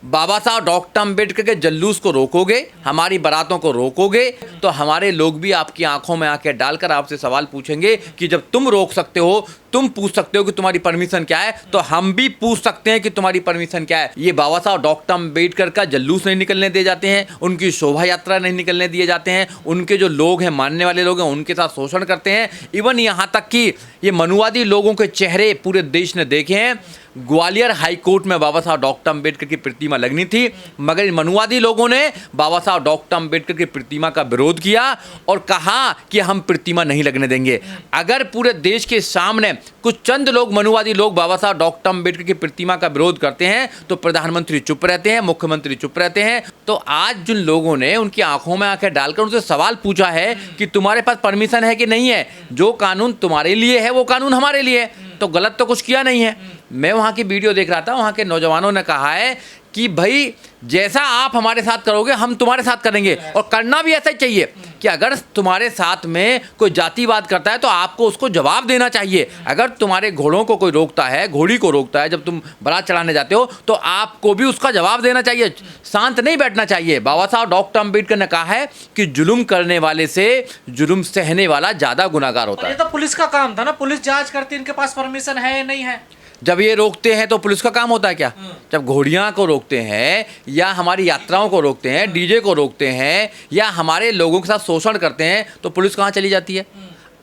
बाबा Saheb doctor Ambedkar के जल्लूस को रोकोगे, हमारी बारातों को रोकोगे, तो हमारे लोग भी आपकी आंखों में आंखें डालकर आपसे सवाल पूछेंगे कि जब तुम रोक सकते हो, तुम पूछ सकते हो कि तुम्हारी परमिशन क्या है, तो हम भी पूछ सकते हैं कि तुम्हारी परमिशन क्या है। ये बाबा साहब डॉक्टर अम्बेडकर का जल्लूस नहीं निकलने दिए जाते हैं, उनकी शोभा यात्रा नहीं निकलने दिए जाते हैं, उनके जो लोग हैं, मानने वाले लोग हैं, उनके साथ शोषण करते हैं। इवन यहाँ तक कि ये मनुवादी लोगों के चेहरे पूरे देश ने देखे हैं। ग्वालियर हाई कोर्ट में बाबा साहब डॉक्टर अम्बेडकर की प्रतिमा लगनी थी, मगर इन मनुवादी लोगों ने बाबा साहब डॉक्टर अम्बेडकर की प्रतिमा का विरोध किया और कहा कि हम प्रतिमा नहीं लगने देंगे। अगर पूरे देश के सामने कुछ चंद लोग, मनुवादी लोग, बाबा साहब डॉक्टर अम्बेडकर की प्रतिमा का विरोध करते हैं तो प्रधानमंत्री चुप रहते हैं, मुख्यमंत्री चुप रहते हैं। तो आज जिन लोगों ने उनकी आंखों में आंखें डालकर उनसे सवाल पूछा है कि तुम्हारे पास परमिशन है कि नहीं है, जो कानून तुम्हारे लिए है वो कानून हमारे लिए है, तो गलत तो कुछ किया नहीं है। मैं वहाँ की वीडियो देख रहा था, वहाँ के नौजवानों ने कहा है कि भाई जैसा आप हमारे साथ करोगे हम तुम्हारे साथ करेंगे, और करना भी ऐसा ही चाहिए कि अगर तुम्हारे साथ में कोई जातिवाद करता है तो आपको उसको जवाब देना चाहिए। अगर तुम्हारे घोड़ों को कोई रोकता है, घोड़ी को रोकता है जब तुम बारात चढ़ाने जाते हो, तो आपको भी उसका जवाब देना चाहिए, शांत नहीं बैठना चाहिए। बाबा साहब डॉक्टर अम्बेडकर ने कहा है कि जुल्म करने वाले से जुल्म सहने वाला ज़्यादा गुनाहगार होता है। ये तो पुलिस का काम था ना, पुलिस जांच करती इनके पास परमिशन है या नहीं है। जब ये रोकते हैं तो पुलिस का काम होता है क्या? जब घोड़ियाँ को रोकते हैं या हमारी यात्राओं को रोकते हैं, डीजे को रोकते हैं या हमारे लोगों के साथ शोषण करते हैं, तो पुलिस कहाँ चली जाती है?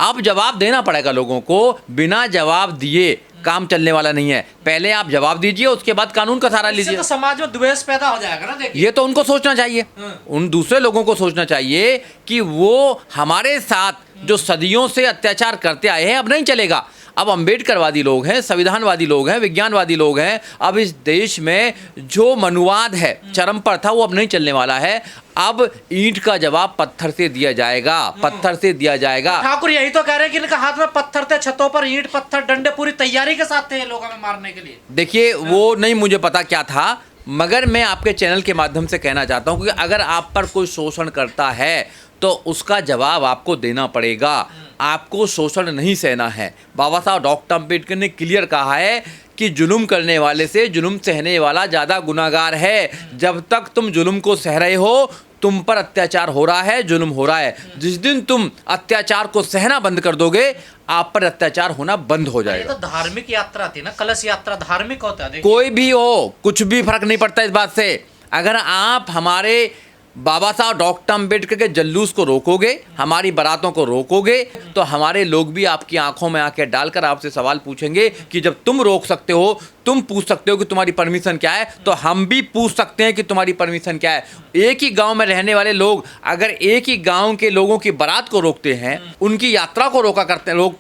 अब जवाब देना पड़ेगा लोगों को। बिना जवाब दिए काम चलने वाला नहीं है। पहले आप जवाब दीजिए, उसके बाद कानून का सहारा लीजिए। तो समाज में द्वेष पैदा हो जाएगा ना। देखिए, ये तो उनको सोचना चाहिए, उन दूसरे लोगों को सोचना चाहिए कि वो हमारे साथ जो सदियों से अत्याचार करते आए हैं अब नहीं चलेगा। अब अम्बेडकरवादी लोग हैं, संविधानवादी लोग हैं, विज्ञानवादी लोग हैं। अब इस देश में जो मनुवाद है चरम पर था, वो अब नहीं चलने वाला है। अब ईंट का जवाब पत्थर से दिया जाएगा, पत्थर से दिया जाएगा। ठाकुर यही तो कह रहे हैं कि इनके हाथ में पत्थर थे, छतों पर ईंट पत्थर डंडे पूरी तैयारी के साथ थे लोगों में मारने के लिए। देखिए, वो नहीं मुझे पता क्या था, मगर मैं आपके चैनल के माध्यम से कहना चाहता हूँ कि अगर आप पर कोई शोषण करता है तो उसका जवाब आपको देना पड़ेगा। आपको शोषण नहीं सहना है। बाबा साहब डॉक्टर अम्बेडकर ने क्लियर कहा है कि जुल्म करने वाले से जुल्म सहने वाला ज़्यादा गुनाहगार है। जब तक तुम जुल्म को सह रहे हो, तुम पर अत्याचार हो रहा है, जुल्म हो रहा है। जिस दिन तुम अत्याचार को सहना बंद कर दोगे, आप पर अत्याचार होना बंद हो जाएगा। ये तो धार्मिक यात्रा थी ना, कलश यात्रा धार्मिक होता है। कोई भी हो, कुछ भी फर्क नहीं पड़ता इस बात से। अगर आप हमारे बाबा साहब डॉक्टर अम्बेडकर के जल्लूस को रोकोगे, हमारी बारातों को रोकोगे, तो हमारे लोग भी आपकी आंखों में आंखें डालकर आपसे सवाल पूछेंगे कि जब तुम रोक सकते हो, तुम पूछ सकते हो कि तुम्हारी परमिशन क्या है, तो हम भी पूछ सकते हैं कि तुम्हारी परमिशन क्या है। एक ही गांव में रहने वाले लोग अगर एक ही गांव के लोगों की बारात को रोकते हैं, उनकी यात्रा को रोक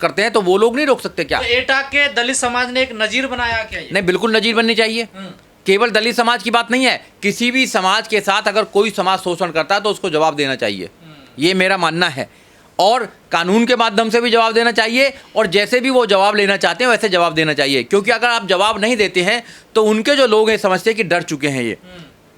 करते हैं, तो वो लोग नहीं रोक सकते क्या? तो एटा के दलित समाज ने एक नजीर बनाया क्या? नहीं, बिल्कुल नजीर बननी चाहिए। केवल दलित समाज की बात नहीं है, किसी भी समाज के साथ अगर कोई समाज शोषण करता है तो उसको जवाब देना चाहिए, ये मेरा मानना है। और कानून के माध्यम से भी जवाब देना चाहिए, और जैसे भी वो जवाब लेना चाहते हैं वैसे जवाब देना चाहिए। क्योंकि अगर आप जवाब नहीं देते हैं तो उनके जो लोग हैं समझते हैं कि डर चुके हैं ये।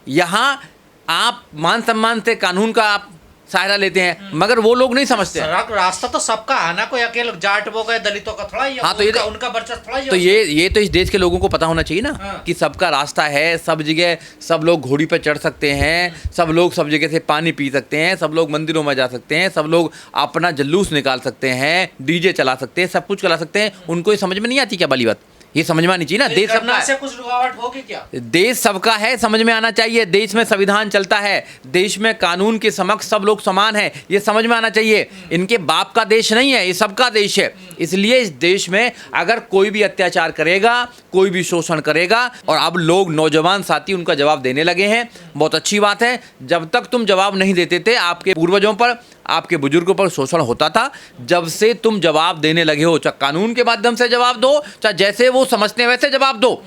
यहाँ आप मान सम्मान से कानून का आप सहारा लेते हैं, मगर वो लोग नहीं समझते। रास्ता तो सबका है ना, कोई अकेले जाट वो गए दलितों का थोड़ा ही। हाँ, तो ये उनका वर्चस्व थोड़ा ही। तो ये तो इस देश के लोगों को पता होना चाहिए ना कि सबका रास्ता है, सब जगह सब लोग घोड़ी पर चढ़ सकते हैं, सब लोग सब जगह से पानी पी सकते हैं, सब लोग मंदिरों में जा सकते हैं, सब लोग अपना जुलूस निकाल सकते हैं, डीजे चला सकते हैं, सब कुछ चला सकते हैं। उनको ये समझ में नहीं आती क्या वाली बात? ये समझ में आनी चाहिए ना। देश सबका से कुछ रुकावट होगी क्या? देश सबका है, समझ में आना चाहिए। देश में संविधान चलता है, देश में कानून के समक्ष सब लोग समान हैं, ये समझ में आना चाहिए। इनके बाप का देश नहीं है, ये सबका देश है। इसलिए इस देश में अगर कोई भी अत्याचार करेगा, कोई भी शोषण करेगा, और अब लोग नौजवान साथी उनका जवाब देने लगे हैं, बहुत अच्छी बात है। जब तक तुम जवाब नहीं देते थे, आपके पूर्वजों पर, आपके बुजुर्गों पर शोषण होता था। जब से तुम जवाब देने लगे हो, चाहे कानून के माध्यम से जवाब दो, चाहे जैसे वो समझते हैं वैसे जवाब दो।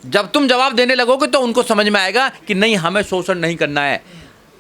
जब तुम जवाब देने लगोगे तो उनको समझ में आएगा कि नहीं, हमें शोषण नहीं करना है।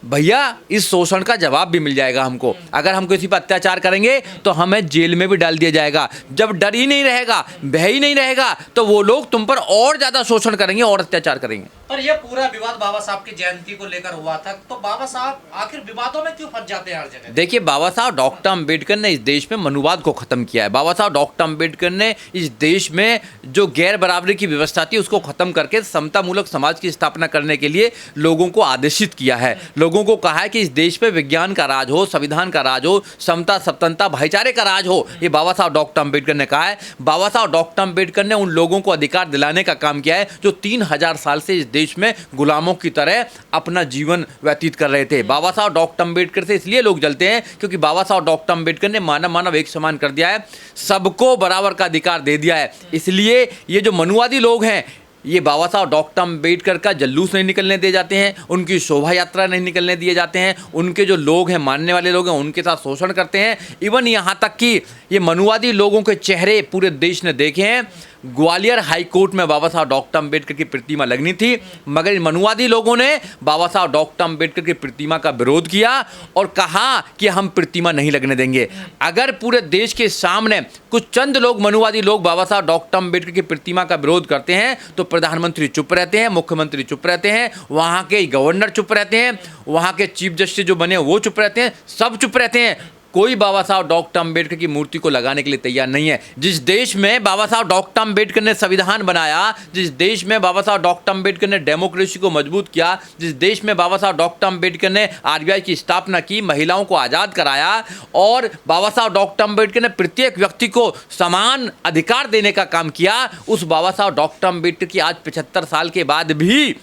भैया इस शोषण का जवाब भी मिल जाएगा हमको। अगर हम किसी पर अत्याचार करेंगे तो हमें जेल में भी डाल दिया जाएगा। जब डर ही नहीं रहेगा, भय ही नहीं रहेगा, तो वो लोग तुम पर और ज्यादा शोषण करेंगे और अत्याचार करेंगे। पर यह पूरा विवाद बाबा साहब की जयंती को लेकर हुआ था, तो बाबा साहब आखिर विवादों में क्यों फंस जाते हैं हर जगह? देखिए, बाबा साहब डॉक्टर अंबेडकर ने इस देश में मनुवाद को खत्म किया है। बाबा साहब डॉक्टर अंबेडकर ने इस देश में जो गैर बराबरी की व्यवस्था थी उसको खत्म करके समतामूलक समाज की स्थापना करने के लिए लोगों को आदेशित किया है। लोगों को कहा है कि इस देश में विज्ञान का राज हो, संविधान का राज हो, समता स्वतंत्रता भाईचारे का राज हो। ये बाबा साहब डॉक्टर अंबेडकर ने कहा है। बाबा साहब डॉक्टर अंबेडकर ने उन लोगों को अधिकार दिलाने का काम किया है जो 3000 साल से इस देश में गुलामों की तरह अपना जीवन व्यतीत कर रहे थे। बाबा साहब डॉक्टर अंबेडकर से इसलिए लोग जलते हैं क्योंकि बाबा साहब डॉक्टर अंबेडकर ने मानव मानव एक समान कर दिया है, सबको बराबर का अधिकार दे दिया है। इसलिए ये जो मनुवादी लोग हैं, ये बाबा साहब डॉक्टर अंबेडकर का जल्लूस नहीं निकलने दिए जाते हैं, उनकी शोभा यात्रा नहीं निकलने दिए जाते हैं, उनके जो लोग हैं, मानने वाले लोग हैं, उनके साथ शोषण करते हैं। इवन यहाँ तक कि ये मनुवादी लोगों के चेहरे पूरे देश ने देखे हैं। ग्वालियर हाई कोर्ट में बाबा साहब डॉक्टर अंबेडकर की प्रतिमा लगनी थी, मगर इन मनुवादी लोगों ने बाबा साहब डॉक्टर अंबेडकर की प्रतिमा का विरोध किया और कहा कि हम प्रतिमा नहीं लगने देंगे। अगर पूरे देश के सामने कुछ चंद लोग, मनुवादी लोग, बाबा साहब डॉक्टर अंबेडकर की प्रतिमा का विरोध करते हैं तो प्रधानमंत्री चुप रहते हैं, मुख्यमंत्री चुप रहते हैं, वहाँ के गवर्नर चुप रहते हैं, वहाँ के चीफ जस्टिस जो बने वो चुप रहते हैं, सब चुप रहते हैं। कोई बाबा साहब डॉक्टर अंबेडकर की मूर्ति को लगाने के लिए तैयार नहीं है। जिस देश में बाबा साहब डॉक्टर अंबेडकर ने संविधान बनाया, जिस देश में बाबा साहब डॉक्टर अंबेडकर ने डेमोक्रेसी को मजबूत किया, जिस देश में बाबा साहब डॉक्टर अंबेडकर ने आरबीआई की स्थापना की, महिलाओं को आज़ाद कराया और बाबा साहब डॉक्टर अंबेडकर ने प्रत्येक व्यक्ति को समान अधिकार देने का काम किया, उस बाबा साहब डॉक्टर अंबेडकर की आज 75 साल के बाद भी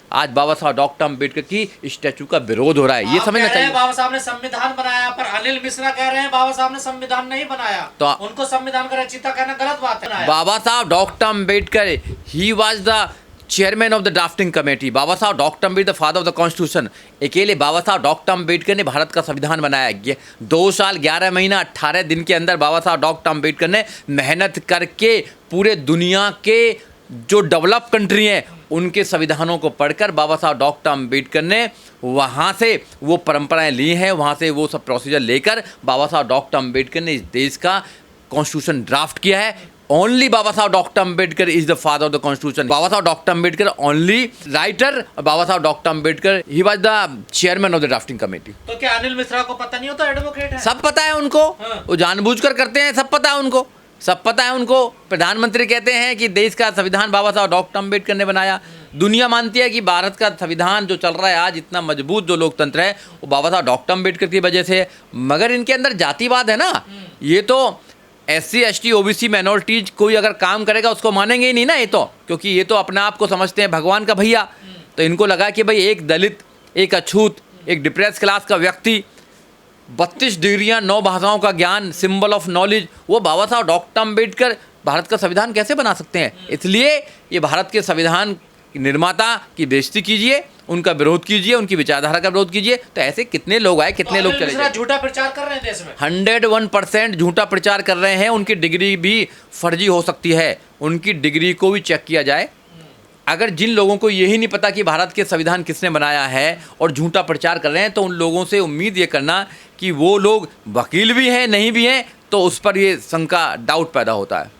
आज बाबा साहब डॉक्टर अंबेडकर की स्टैचू का विरोध हो रहा है। ये समझना चाहिए। बाबा साहब ने संविधान बनाया, पर अनिल मिश्रा कह रहे हैं बाबा साहब ने संविधान नहीं बनाया, तो उनको संविधान का रचयिता कहना गलत बात है। Baba Saheb doctor Ambedkar, he was the chairman of the drafting committee. Baba Saheb doctor Ambedkar the father of the constitution. अकेले बाबा साहब डॉक्टर अंबेडकर ने भारत का संविधान बनाया। 2 साल 11 महीना 18 दिन के अंदर बाबा साहब डॉक्टर अंबेडकर ने मेहनत करके पूरे दुनिया के जो डेवलप कंट्री हैं उनके संविधानों को पढ़कर बाबा साहब डॉक्टर अंबेडकर ने वहाँ से वो परंपराएं ली हैं, वहाँ से वो सब प्रोसीजर लेकर बाबा साहब डॉक्टर अंबेडकर ने इस देश का कॉन्स्टिट्यूशन ड्राफ्ट किया है। Only Baba Saheb doctor Ambedkar is the father of the constitution. Baba Saheb doctor Ambedkar only writer, Baba Saheb doctor Ambedkar he was the chairman of the drafting committee. तो क्या अनिल मिश्रा को पता नहीं होता एडवोकेट है? सब पता है उनको। हाँ। वो जानबूझकर करते हैं, सब पता है उनको, सब पता है उनको। प्रधानमंत्री कहते हैं कि देश का संविधान बाबा साहब डॉक्टर अंबेडकर ने बनाया। दुनिया मानती है कि भारत का संविधान जो चल रहा है आज, इतना मजबूत जो लोकतंत्र है, वो बाबा साहब डॉक्टर अंबेडकर की वजह से है। मगर इनके अंदर जातिवाद है ना, ये तो SC ST OBC माइनॉरिटीज कोई अगर काम करेगा उसको मानेंगे ही नहीं ना, ये तो, क्योंकि ये तो अपने आप को समझते हैं भगवान का भैया। तो इनको लगा कि भाई एक दलित, एक अछूत, एक डिप्रेस क्लास का व्यक्ति, 32 डिग्रियाँ, 9 भाषाओं का ज्ञान, सिंबल ऑफ नॉलेज, वो बाबा साहब डॉक्टर अंबेडकर भारत का संविधान कैसे बना सकते हैं? इसलिए ये भारत के संविधान निर्माता की बेइज्जती कीजिए, उनका विरोध कीजिए, उनकी विचारधारा का विरोध कीजिए। तो ऐसे कितने लोग आए, कितने लोग चले गए। झूठा प्रचार कर रहे हैं देश में, 101% झूठा प्रचार कर रहे हैं। उनकी डिग्री भी फर्जी हो सकती है, उनकी डिग्री को भी चेक किया जाए। अगर जिन लोगों को यही नहीं पता कि भारत के संविधान किसने बनाया है और झूठा प्रचार कर रहे हैं, तो उन लोगों से उम्मीद ये करना कि वो लोग वकील भी हैं, नहीं भी हैं, तो उस पर ये शंका, डाउट पैदा होता है।